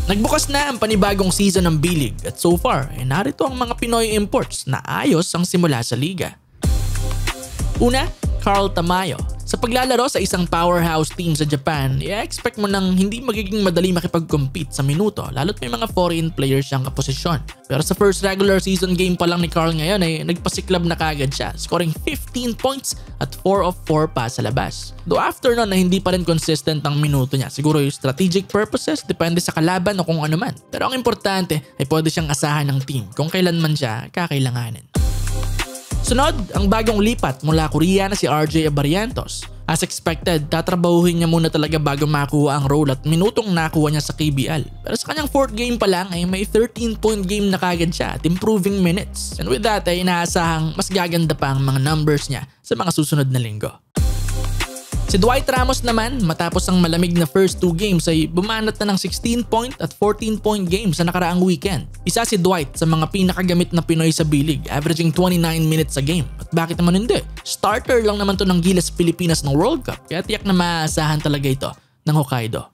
Nagbukas na ang panibagong season ng B-League at so far ay narito ang mga Pinoy imports na ayos ang simula sa liga. Una, Carl Tamayo. Sa paglalaro sa isang powerhouse team sa Japan, i-expect mo nang hindi magiging madali makipag-compete sa minuto lalo't may mga foreign players siyang kaposisyon. Pero sa first regular season game pa lang ni Carl ngayon ay nagpasiklab na kagad siya, scoring 15 points at 4 of 4 pa sa labas. Though after nun na hindi pa rin consistent ang minuto niya, siguro yung strategic purposes depende sa kalaban o kung ano man. Pero ang importante ay pwede siyang asahan ng team kung kailan man siya kakailanganin. Sunod, ang bagong lipat mula Korea na si RJ Abarientos. As expected, tatrabahuhin niya muna talaga bago makuha ang role at minutong nakuha niya sa KBL. Pero sa kanyang 4th game pa lang ay may 13-point game na kagad siya at improving minutes. And with that ay inaasahang mas gaganda pa ang mga numbers niya sa mga susunod na linggo. Si Dwight Ramos naman, matapos ang malamig na first 2 games ay bumanat na ng 16-point at 14-point games sa nakaraang weekend. Isa si Dwight sa mga pinakagamit na Pinoy sa B-League, averaging 29 minutes a game. At bakit naman hindi? Starter lang naman to ng Gilas Pilipinas ng World Cup, kaya tiyak na maaasahan talaga ito ng Hokkaido.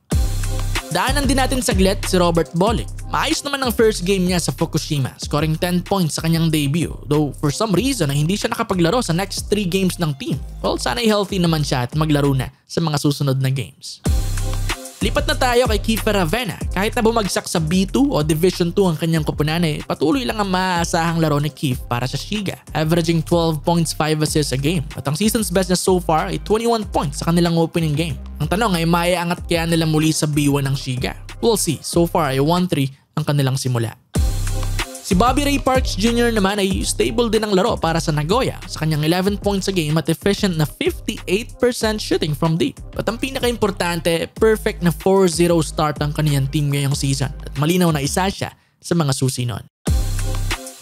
Daanan din natin saglit si Robert Bolick. Maayos naman ang first game niya sa Fukushima, scoring 10 points sa kanyang debut. Though for some reason ay hindi siya nakapaglaro sa next 3 games ng team. Well, sana'y healthy naman siya at maglaro na sa mga susunod na games. Lipat na tayo kay Kiefer Ravena. Kahit na bumagsak sa B2 o Division 2 ang kanyang koponan ay patuloy lang ang maaasahang laro ni Kief para sa Shiga, averaging 12 points 5 assists a game. At ang season's best niya so far ay 21 points sa kanilang opening game. Ang tanong ay maiangat kaya nila muli sa B1 ng Shiga? We'll see. So far ay 1-3 ang kanilang simula. Si Bobby Ray Parks Jr. naman ay stable din ang laro para sa Nagoya sa kanyang 11 points a game at efficient na 58% shooting from deep. At ang pinaka-importante, perfect na 4-0 start ang kaniyang team ngayong season at malinaw na isa siya sa mga susi nun.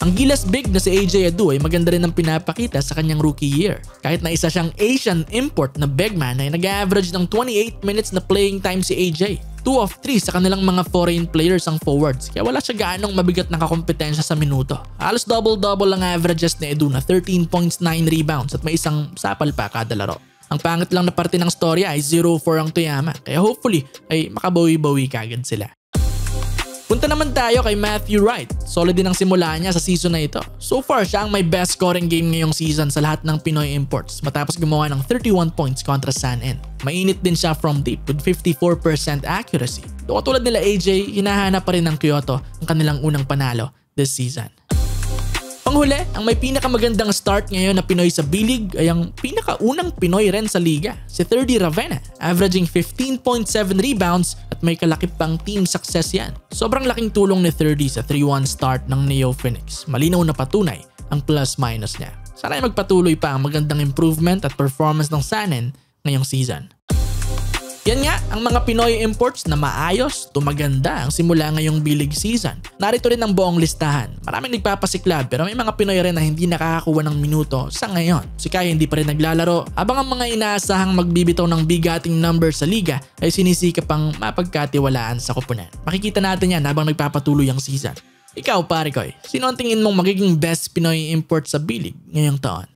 Ang Gilas big na si AJ Adu ay maganda rin ang pinapakita sa kanyang rookie year. Kahit na isa siyang Asian import na big man ay nag-average ng 28 minutes na playing time si AJ. 2 of 3 sa kanilang mga foreign players ang forwards kaya wala siya gaanong mabigat na kakompetensya sa minuto. Halos double-double ang averages ni Edu na 13 points, 9 rebounds at may isang sapal pa kada laro. Ang pangit lang na parte ng storya ay 0-4 ang Toyama kaya hopefully ay makabawi-bawi kagad sila. Punta naman tayo kay Matthew Wright. Solid din ang simula niya sa season na ito. So far, siya ang may best scoring game ngayong season sa lahat ng Pinoy imports matapos gumawa ng 31 points kontra San En. Mainit din siya from deep with 54% accuracy. Doon katulad nila AJ, hinahanap pa rin ng Kyoto ang kanilang unang panalo this season. Panghuli, ang may pinakamagandang start ngayon na Pinoy sa B-League ay ang pinakaunang Pinoy rin sa liga, si 30 Ravena, averaging 15.7 rebounds at may kalakip pang team success yan. Sobrang laking tulong ni 30 sa 3-1 start ng Neo Phoenix. Malinaw na patunay ang plus-minus niya. Sana ay magpatuloy pa ang magandang improvement at performance ng San En ngayong season. Yan nga ang mga Pinoy imports na maayos, tumaganda ang simula ngayong B-League season. Narito rin ang buong listahan. Maraming nagpapasiklab pero may mga Pinoy rin na hindi nakakakuha ng minuto sa ngayon. Si Kai hindi pa rin naglalaro habang ang mga inaasahang magbibitaw ng bigating numbers sa liga ay sinisika pang mapagkatiwalaan sa koponan. Makikita natin yan habang nagpapatuloy ang season. Ikaw pare Koy, sino ang tingin mong magiging best Pinoy import sa B-League ngayong taon?